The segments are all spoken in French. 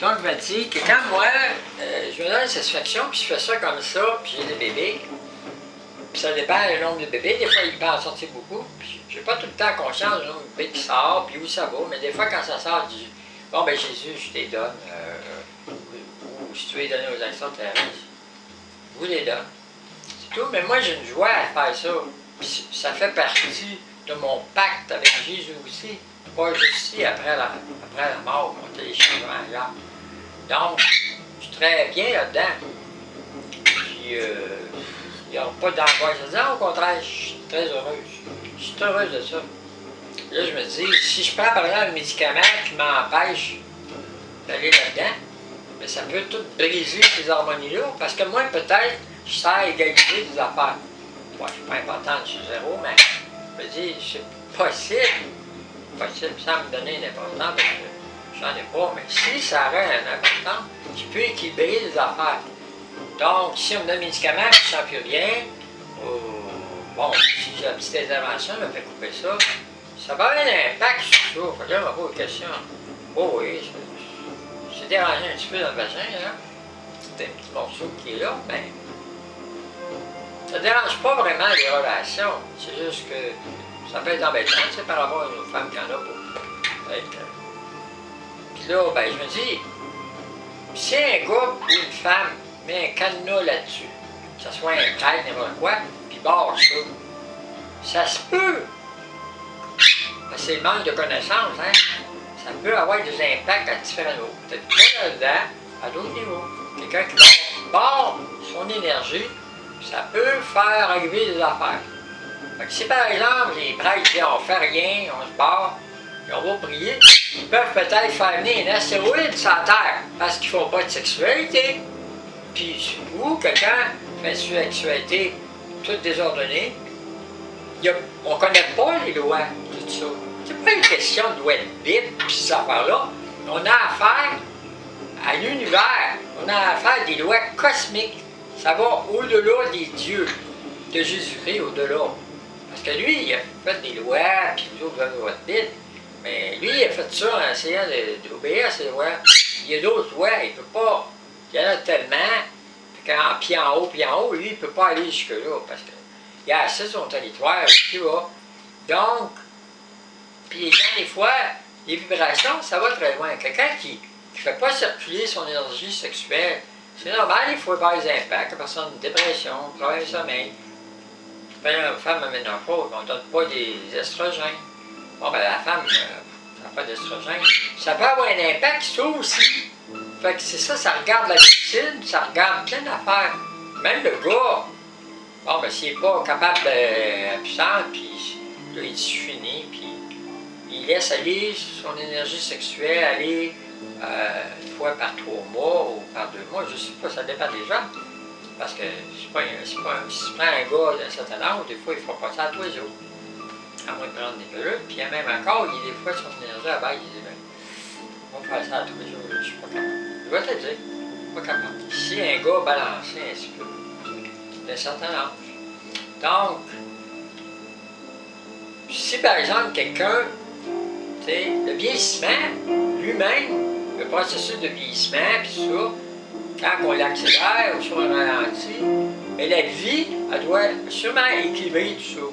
Donc, je me dis que quand moi, je me donne une satisfaction, puis je fais ça comme ça, puis j'ai des bébés, puis ça dépend du nombre de bébés. Des fois, il peut en sortir beaucoup, puis j'ai pas tout le temps conscience du nombre de bébés qui sort, puis où ça va. Mais des fois, quand ça sort, je dis, bon, ben Jésus, je te les donne, ou si tu veux les donner aux extraterrestres, je vous les donne. C'est tout. Mais moi, j'ai une joie à faire ça. Puis ça fait partie de mon pacte avec Jésus aussi. Pas juste ici, après la mort, mon téléchargement ailleurs. Donc, je suis très bien là-dedans. Puis, il n'y a pas d'angoisse là-dedans. Au contraire, je suis très heureuse. Je suis heureuse de ça. Là, je me dis, si je prends par exemple un médicament qui m'empêche d'aller là-dedans, mais ça peut tout briser ces harmonies-là. Parce que moi, peut-être, je sers à égaliser des affaires. Ouais, je suis pas important, je suis zéro, mais je me dis, c'est possible. Possible, sans me donner une importance, parce que j'en ai pas, mais si ça aurait une importance, je peux équilibrer les affaires. Donc, si on me donne un médicament et je ne sens plus rien, bon, si j'ai la petite intervention, je me fais couper ça, ça va avoir un impact sur ça. Fait que là, je me pose la question. Oh oui, c'est dérangé un petit peu dans le vagin, là. C'est un petit morceau qui est là, mais ça ne dérange pas vraiment les relations. C'est juste que ça peut être embêtant, tu sais, par rapport à une femme qui en a pour être. Puis là, ben, je me dis, si un gars ou une femme met un cadenas là-dessus, que ce soit un prêtre, n'importe quoi, puis barre ça se peut. Parce que c'est le manque de connaissances, hein. Ça peut avoir des impacts à différents niveaux. Peut-être pas là-dedans, à d'autres niveaux. Quelqu'un qui barre son énergie, ça peut faire arriver des affaires. Fait que si par exemple les prêtres disent on fait rien, on se barre, et on va prier, ils peuvent peut-être faire venir un astéroïde sur la Terre parce qu'ils ne font pas de sexualité. Puis ou quelqu'un fait une sexualité toute désordonnée, on ne connaît pas les lois, tout ça. C'est pas une question de loi de Bible, puis ces affaires-là. On a affaire à l'univers, on a affaire à des lois cosmiques. Ça va au-delà des dieux de Jésus-Christ, au-delà. Parce que lui, il a fait des lois, puis vous autres, vous avez votre Bible. Mais lui, il a fait ça en essayant d'obéir à ces lois. Il y a d'autres lois, il ne peut pas. Il y en a tellement, puis en haut, lui, il ne peut pas aller jusque-là, parce qu'il a assez son territoire, tu vois. Donc, puis les gens, des fois, les vibrations, ça va très loin. Quelqu'un qui ne fait pas circuler son énergie sexuelle, c'est normal, il faut avoir des impacts. La personne a une dépression, problème de sommeil. Une femme a ménopause, on ne donne pas des estrogènes. Bon, ben la femme n'a pas d'estrogène. Ça peut avoir un impact, ça aussi. Fait que c'est ça, ça regarde la médecine, ça regarde plein d'affaires. Même le gars, bon, ben s'il n'est pas capable de puissance, puis là, il dit fini, puis il laisse aller son énergie sexuelle aller une fois par 3 mois ou par 2 mois, je ne sais pas, ça dépend des gens. Parce que si tu prends un gars d'un certain âge, des fois, il faut pas ça à tous les jours. À moins de prendre des pilules, puis même encore, il y a des fois son énergie à bas, il dit, ben, on va faire ça à tous les jours, je ne suis pas capable. Il va te le dire, pas capable. Si un gars balancé un petit peu, d'un certain âge. Donc, si par exemple quelqu'un, tu sais, le vieillissement, lui-même, le processus de vieillissement, puis tout ça, quand on l'accélère ou si on ralentit, mais la vie, elle doit sûrement équilibrer tout ça.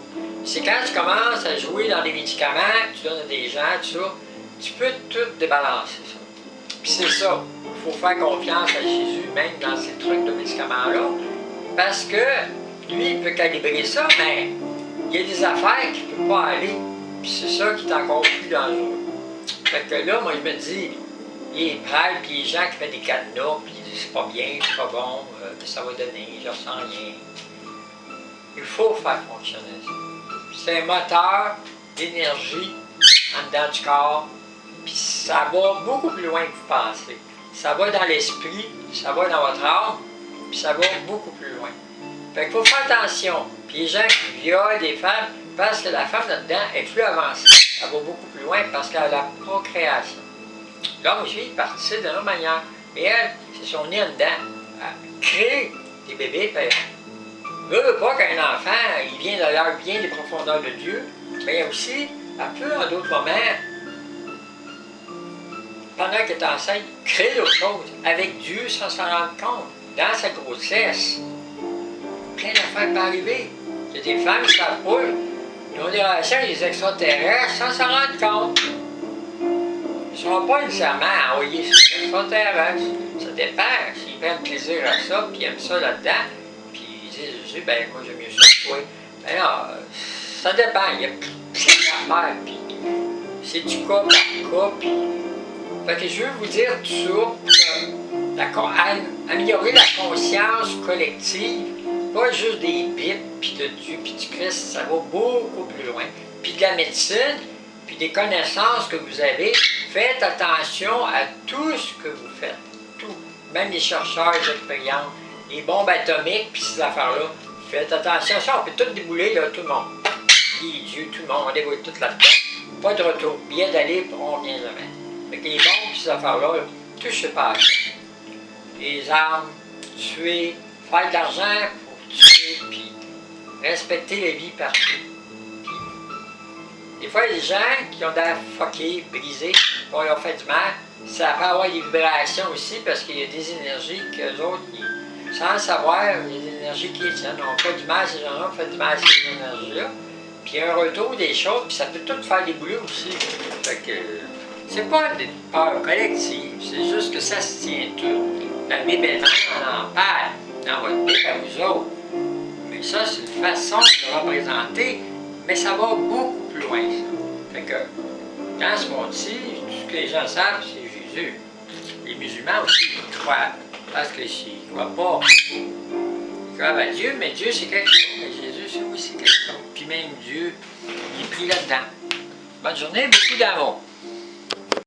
C'est quand tu commences à jouer dans les médicaments, tu donnes à des gens, tout ça, tu peux tout débalancer ça. Puis c'est ça, il faut faire confiance à Jésus, même dans ces trucs de médicaments-là, parce que lui, il peut calibrer ça, mais il y a des affaires qu'il ne peut pas aller. Puis c'est ça qui est encore plus dangereux. Fait que là, moi, je me dis, les prêtres, puis les gens qui font des cadenas, puis ils disent c'est pas bien, c'est pas bon, que ça va donner, je ressens rien. Il faut faire fonctionner ça. C'est un moteur d'énergie en dedans du corps, puis ça va beaucoup plus loin que vous pensez. Ça va dans l'esprit, ça va dans votre âme, puis ça va beaucoup plus loin. Fait qu'il faut faire attention. Puis les gens qui violent des femmes, parce que la femme là-dedans est plus avancée. Elle va beaucoup plus loin parce qu'elle a la procréation. L'homme aussi, il participe de la même manière. Mais elle, c'est son nez dedans. Elle crée des bébés, puis elle veut pas qu'un enfant, il vient d'ailleurs bien des profondeurs de Dieu, mais aussi, elle peut, en d'autres moments, pendant qu'elle est enceinte, crée d'autres choses avec Dieu sans s'en rendre compte. Dans sa grossesse, plein d'affaires peuvent arriver. Il y a des femmes qui savent pas. Ils ont des relations avec les extraterrestres sans s'en rendre compte. Ils ne seront pas nécessairement envoyés sur les extraterrestres. Ça dépend. S'ils prennent plaisir à ça, puis ils aiment ça là-dedans, puis ils disent, ben moi j'aime mieux ça que toi. Ben non, ça dépend. Il y a plein d'affaires, puis c'est du cas par cas, puis... Fait que je veux vous dire tout ça, pour améliorer la conscience collective, pas juste des Bibles, puis de Dieu, puis du Christ, ça va beaucoup plus loin. Puis de la médecine, puis des connaissances que vous avez, faites attention à tout ce que vous faites. Tout. Même les chercheurs d'expérience, les bombes atomiques, puis ces affaires-là, faites attention à ça. On peut tout débouler, là, tout le monde. Les dieux, tout le monde, on déboule tout là-dedans. Pas de retour. Bien d'aller, on revient jamais. Fait que les bombes, puis ces affaires-là, touchez pas à ça. Les armes, tuer, faire de l'argent pour tuer, puis respecter la vie partout. Des fois, il y a des gens qui ont l'air fuckés, brisés, on leur fait du mal. Ça peut avoir des vibrations aussi parce qu'il y a des énergies qu'eux autres, sans le savoir, il y a des énergies qui tiennent. On fait du mal à ces gens-là, on fait du mal à ces énergies-là. Puis il y a un retour des choses, puis ça peut tout faire des boulots aussi. Fait que c'est pas des peurs collectives, c'est juste que ça se tient tout. La Bible elle-même, on en parle dans votre Bible à vous autres. Mais ça, c'est une façon de représenter, mais ça va beaucoup plus loin, ça. Fait que, dans ce monde-ci, tout ce que les gens savent, c'est Jésus. Les musulmans aussi, ils croient, parce que s'ils ne croient pas, ils croient à Dieu, mais Dieu, c'est quelque chose. Mais Jésus, c'est aussi quelque chose. Puis même Dieu, il est pris là-dedans. Bonne journée, beaucoup d'amour.